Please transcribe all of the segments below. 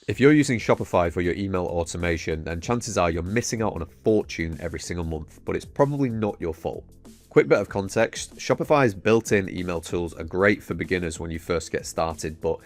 If you're using Shopify for your email automation, then chances are you're missing out on a fortune every single month, but it's probably not your fault. Quick bit of context, Shopify's built-in email tools are great for beginners when you first get started, but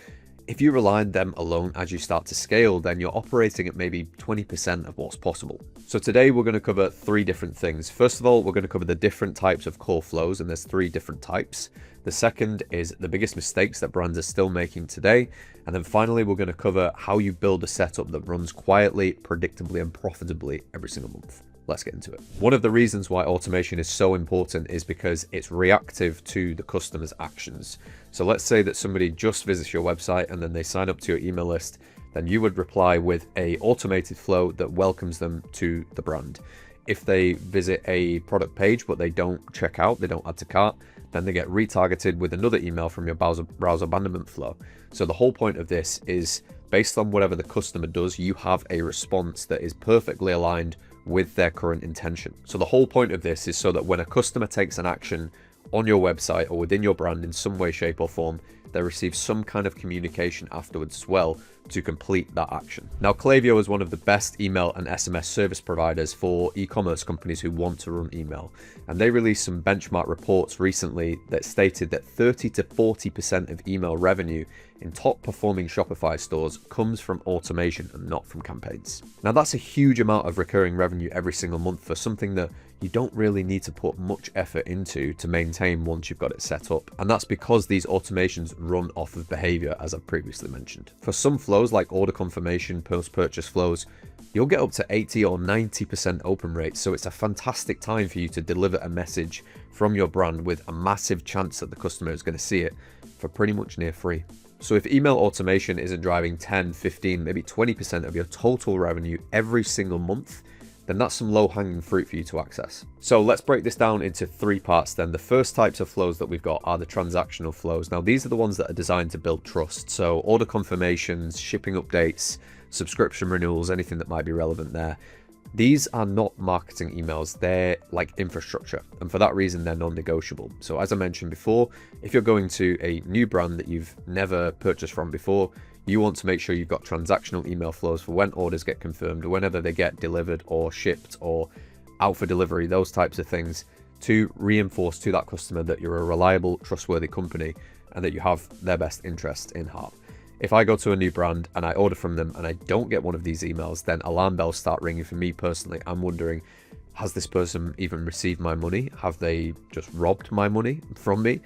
if you rely on them alone as you start to scale, then you're operating at maybe 20% of what's possible. So today we're going to cover 3 different things. First of all, we're going to cover the different types of core flows, and there's 3 different types. The second is the biggest mistakes that brands are still making today. And then finally, we're going to cover how you build a setup that runs quietly, predictably, and profitably every single month. Let's get into it. One of the reasons why automation is so important is because it's reactive to the customer's actions. So let's say that somebody just visits your website and then they sign up to your email list, then you would reply with an automated flow that welcomes them to the brand. If they visit a product page but they don't check out, they don't add to cart, then they get retargeted with another email from your browser abandonment flow. So the whole point of this is based on whatever the customer does, you have a response that is perfectly aligned with their current intention. So the whole point of this is so that when a customer takes an action on your website or within your brand in some way, shape or form, they receive some kind of communication afterwards as well to complete that action. Now, Klaviyo is one of the best email and SMS service providers for e-commerce companies who want to run email. And they released some benchmark reports recently that stated that 30 to 40% of email revenue in top performing Shopify stores comes from automation and not from campaigns. Now, that's a huge amount of recurring revenue every single month for something that you don't really need to put much effort into to maintain once you've got it set up. And that's because these automations run off of behavior, as I've previously mentioned. For some flows like order confirmation, post-purchase flows, you'll get up to 80 or 90% open rates. So it's a fantastic time for you to deliver a message from your brand with a massive chance that the customer is going to see it for pretty much near free. So if email automation isn't driving 10, 15, maybe 20% of your total revenue every single month, then that's some low-hanging fruit for you to access. So let's break this down into 3 parts then. The first types of flows that we've got are the transactional flows. Now, these are the ones that are designed to build trust. So order confirmations, shipping updates, subscription renewals, anything that might be relevant there. These are not marketing emails, they're like infrastructure, and for that reason they're non-negotiable. So as I mentioned before, if you're going to a new brand that you've never purchased from before, you want to make sure you've got transactional email flows for when orders get confirmed, whenever they get delivered or shipped or out for delivery, those types of things, to reinforce to that customer that you're a reliable, trustworthy company and that you have their best interest in heart. If I go to a new brand and I order from them and I don't get one of these emails, then alarm bells start ringing for me personally. I'm wondering, has this person even received my money? Have they just robbed my money from me?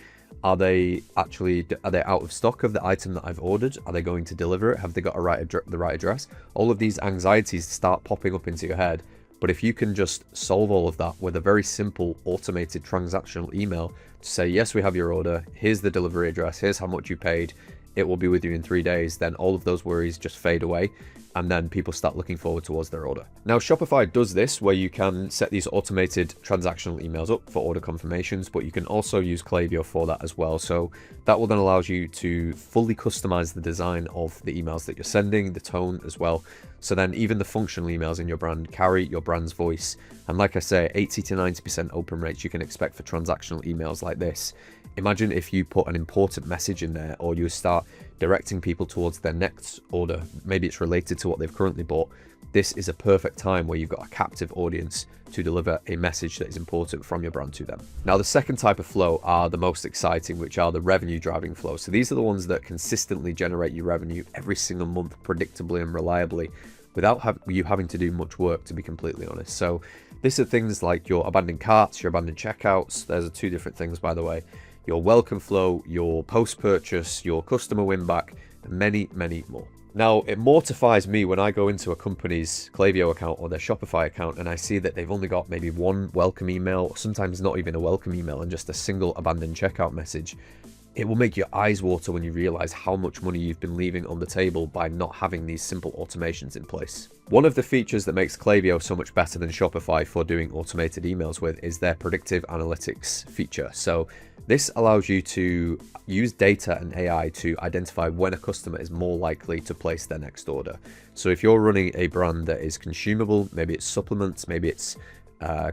Are they out of stock of the item that I've ordered? Are they going to deliver it? Have they got the right address? All of these anxieties start popping up into your head. But if you can just solve all of that with a very simple automated transactional email to say, yes, we have your order, here's the delivery address, here's how much you paid, it will be with you in 3 days, then all of those worries just fade away, and then people start looking forward towards their order. Now, Shopify does this where you can set these automated transactional emails up for order confirmations, but you can also use Klaviyo for that as well. So that will then allow you to fully customize the design of the emails that you're sending, the tone as well. So then even the functional emails in your brand carry your brand's voice. And like I say, 80 to 90% open rates you can expect for transactional emails like this. Imagine if you put an important message in there, or you start directing people towards their next order. Maybe it's related to what they've currently bought. This is a perfect time where you've got a captive audience to deliver a message that is important from your brand to them. Now, the second type of flow are the most exciting, which are the revenue driving flows. So these are the ones that consistently generate you revenue every single month, predictably and reliably, without you having to do much work, to be completely honest. So these are things like your abandoned carts, your abandoned checkouts. There's 2 different things, by the way. Your welcome flow, your post-purchase, your customer win back, and many, many more. Now, it mortifies me when I go into a company's Klaviyo account or their Shopify account and I see that they've only got maybe 1 welcome email, or sometimes not even a welcome email, and just a single abandoned checkout message. It will make your eyes water when you realize how much money you've been leaving on the table by not having these simple automations in place. One of the features that makes Klaviyo so much better than Shopify for doing automated emails with is their predictive analytics feature. So this allows you to use data and AI to identify when a customer is more likely to place their next order. So if you're running a brand that is consumable, maybe it's supplements, maybe it's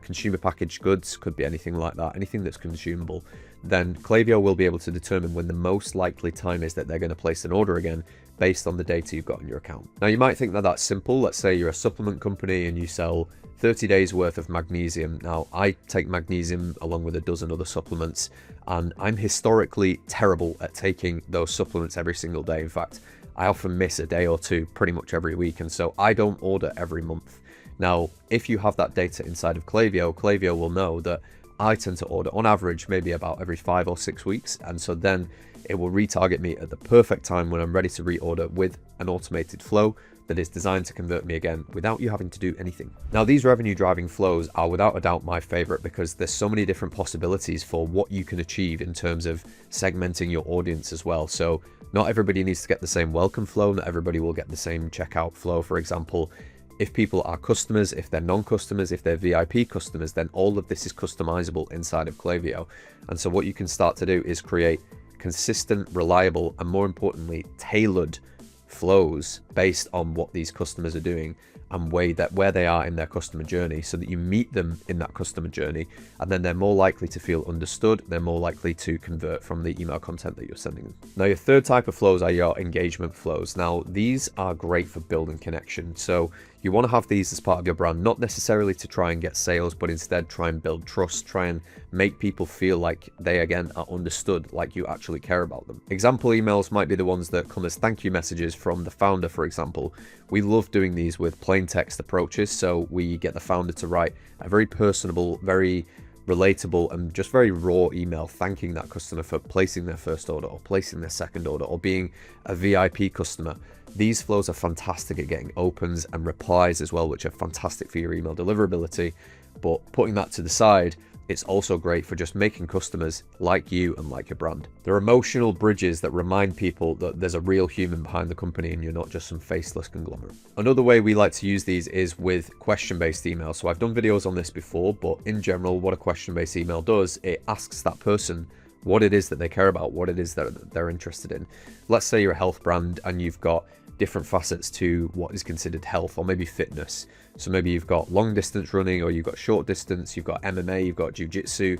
consumer packaged goods, could be anything like that, anything that's consumable, then Klaviyo will be able to determine when the most likely time is that they're going to place an order again based on the data you've got in your account. Now you might think that that's simple. Let's say you're a supplement company and you sell 30 days worth of magnesium. Now I take magnesium along with a dozen other supplements, and I'm historically terrible at taking those supplements every single day. In fact, I often miss a day or two pretty much every week, and so I don't order every month. Now, if you have that data inside of Klaviyo, Klaviyo will know that I tend to order on average maybe about every 5 or 6 weeks, and so then it will retarget me at the perfect time when I'm ready to reorder with an automated flow that is designed to convert me again without you having to do anything. Now, these revenue driving flows are without a doubt my favorite because there's so many different possibilities for what you can achieve in terms of segmenting your audience as well. So not everybody needs to get the same welcome flow, not everybody will get the same checkout flow. For example, if people are customers, if they're non-customers, if they're VIP customers, then all of this is customizable inside of Klaviyo. And so what you can start to do is create consistent, reliable, and more importantly, tailored flows based on what these customers are doing and where they are in their customer journey, so that you meet them in that customer journey, and then they're more likely to feel understood, they're more likely to convert from the email content that you're sending them. Now, your third type of flows are your engagement flows. Now, these are great for building connection. So you want to have these as part of your brand, not necessarily to try and get sales, but instead try and build trust, try and make people feel like they again are understood, like you actually care about them. Example emails might be the ones that come as thank you messages from the founder, for example. We love doing these with plain text approaches, so we get the founder to write a very personable, very relatable and just very raw email thanking that customer for placing their first order or placing their second order or being a VIP customer. These flows are fantastic at getting opens and replies as well, which are fantastic for your email deliverability. But putting that to the side, it's also great for just making customers like you and like your brand. They're emotional bridges that remind people that there's a real human behind the company and you're not just some faceless conglomerate. Another way we like to use these is with question-based emails. So I've done videos on this before, but in general, what a question-based email does, it asks that person what it is that they care about, what it is that they're interested in. Let's say you're a health brand and you've got different facets to what is considered health or maybe fitness. So maybe you've got long distance running, or you've got short distance, you've got MMA, you've got jiu-jitsu,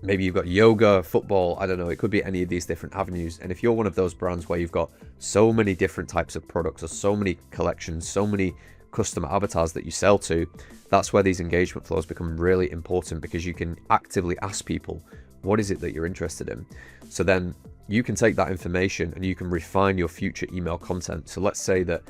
maybe you've got yoga, football, I don't know, it could be any of these different avenues. And if you're one of those brands where you've got so many different types of products or so many collections, so many customer avatars that you sell to, that's where these engagement flows become really important, because you can actively ask people, what is it that you're interested in? So then you can take that information and you can refine your future email content. So let's say that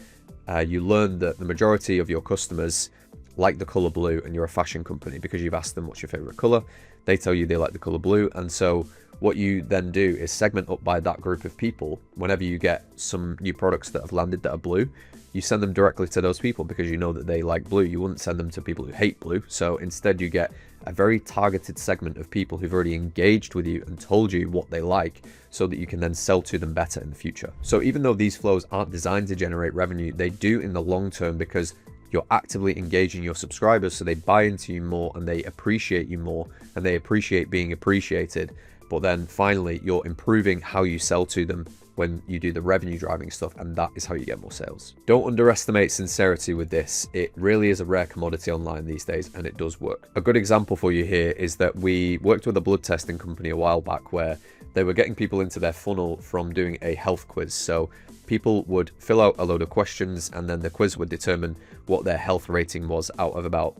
you learn that the majority of your customers like the color blue, and you're a fashion company because you've asked them what's your favorite color. They tell you they like the color blue. And so what you then do is segment up by that group of people. Whenever you get some new products that have landed that are blue, you send them directly to those people because you know that they like blue. You wouldn't send them to people who hate blue. So instead you get a very targeted segment of people who've already engaged with you and told you what they like, so that you can then sell to them better in the future. So even though these flows aren't designed to generate revenue, they do in the long term, because you're actively engaging your subscribers, so they buy into you more and they appreciate you more and they appreciate being appreciated. But then finally, you're improving how you sell to them when you do the revenue driving stuff, and that is how you get more sales. Don't underestimate sincerity with this. It really is a rare commodity online these days, and it does work. A good example for you here is that we worked with a blood testing company a while back where they were getting people into their funnel from doing a health quiz. So people would fill out a load of questions, and then the quiz would determine what their health rating was out of about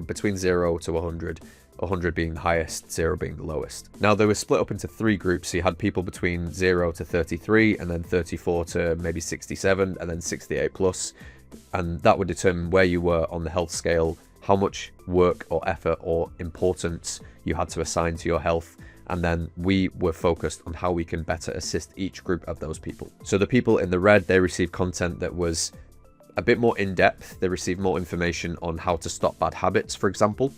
between 0 to 100. 100 being the highest, 0 being the lowest. Now they were split up into 3 groups. So you had people between 0 to 33, and then 34 to maybe 67, and then 68 plus. And that would determine where you were on the health scale, how much work or effort or importance you had to assign to your health. And then we were focused on how we can better assist each group of those people. So the people in the red, they received content that was a bit more in-depth. They received more information on how to stop bad habits, for example.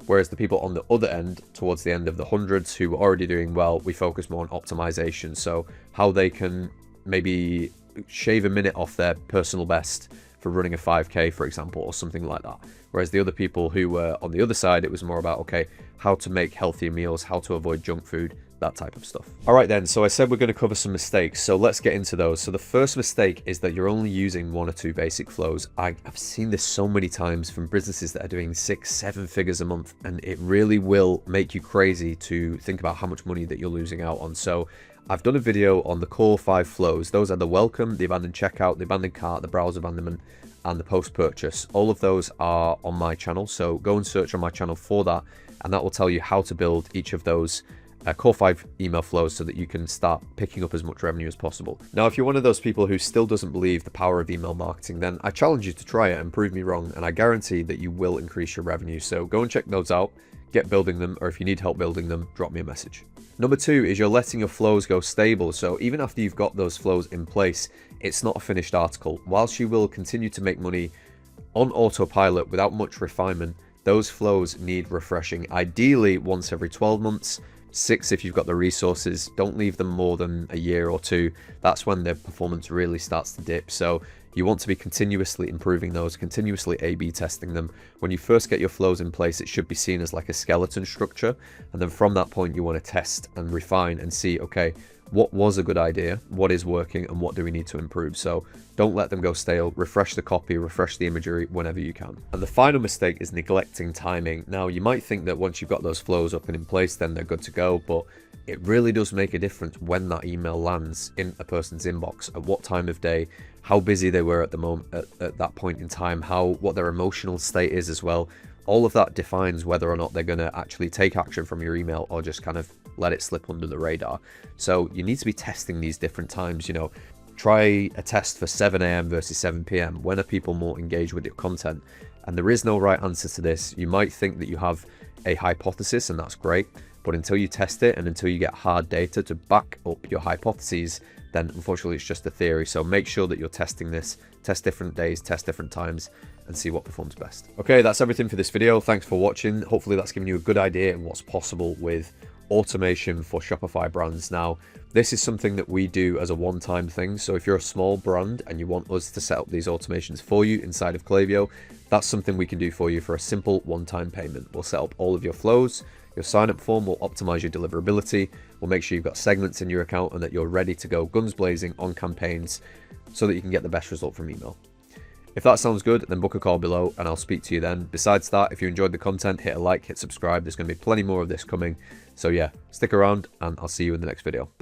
Whereas the people on the other end, towards the end of the hundreds who were already doing well, we focus more on optimization. So how they can maybe shave a minute off their personal best for running a 5K, for example, or something like that. Whereas the other people who were on the other side, it was more about, okay, how to make healthier meals, how to avoid junk food, that type of stuff. All right then, so I said we're going to cover some mistakes, so let's get into those. So the first mistake is that you're only using 1 or 2 basic flows. I've seen this so many times from businesses that are doing 6-7 figures a month, and it really will make you crazy to think about how much money that you're losing out on. So I've done a video on the core 5 flows. Those are the welcome, the abandoned checkout, the abandoned cart, the browse abandonment, and the post-purchase. All of those are on my channel, so go and search on my channel for that, and that will tell you how to build each of those core 5 email flows so that you can start picking up as much revenue as possible. Now, if you're one of those people who still doesn't believe the power of email marketing, then I challenge you to try it and prove me wrong, and I guarantee that you will increase your revenue. So go and check those out, get building them, or if you need help building them, drop me a message. Number 2 is you're letting your flows go stable. So even after you've got those flows in place, it's not a finished article. Whilst you will continue to make money on autopilot without much refinement, those flows need refreshing, ideally once every 12 months, 6 if you've got the resources. Don't leave them more than a year or 2. That's when their performance really starts to dip. So you want to be continuously improving those, continuously A/B testing them. When you first get your flows in place, it should be seen as like a skeleton structure. And then from that point, you want to test and refine and see, okay, what was a good idea, what is working, and what do we need to improve? So don't let them go stale. Refresh the copy, refresh the imagery whenever you can. And the final mistake is neglecting timing. Now, you might think that once you've got those flows up and in place, then they're good to go, but it really does make a difference when that email lands in a person's inbox, at what time of day, how busy they were at the moment, at that point in time, what their emotional state is as well. All of that defines whether or not they're going to actually take action from your email or just kind of let it slip under the radar. So you need to be testing these different times. You know, try a test for 7 a.m. versus 7 p.m. When are people more engaged with your content? And there is no right answer to this. You might think that you have a hypothesis, and that's great, but until you test it and until you get hard data to back up your hypotheses, then unfortunately it's just a theory. So make sure that you're testing this, test different days, test different times, and see what performs best. Okay, that's everything for this video. Thanks for watching. Hopefully that's given you a good idea of what's possible with automation for Shopify brands. Now, this is something that we do as a one-time thing. So if you're a small brand and you want us to set up these automations for you inside of Klaviyo, that's something we can do for you for a simple one-time payment. We'll set up all of your flows, your sign-up form, will optimize your deliverability, we'll make sure you've got segments in your account and that you're ready to go guns blazing on campaigns so that you can get the best result from email. If that sounds good, then book a call below and I'll speak to you then. Besides that, if you enjoyed the content, hit a like, hit subscribe. There's going to be plenty more of this coming. So yeah, stick around and I'll see you in the next video.